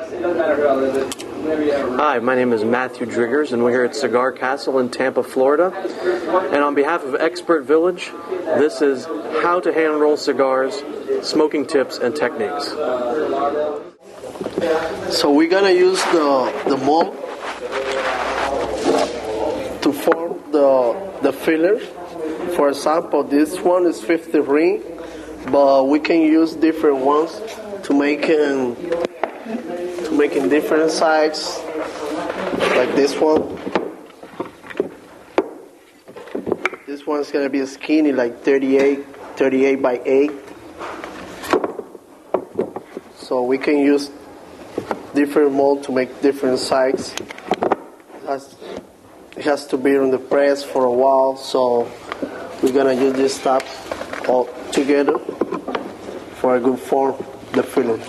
Hi, my name is Matthew Driggers, and we're here at Cigar Castle in Tampa, Florida. And on behalf of Expert Village, this is how to hand roll cigars, smoking tips, and techniques. So we're gonna use the mold to form the filler. For example, this one is 50 ring, but we can use different ones to make in different sizes, like this one. This one's gonna be skinny, like 38 by 8. So we can use different mold to make different sizes. It has to be on the press for a while, so we're gonna use this stuff all together for a good form, the filling.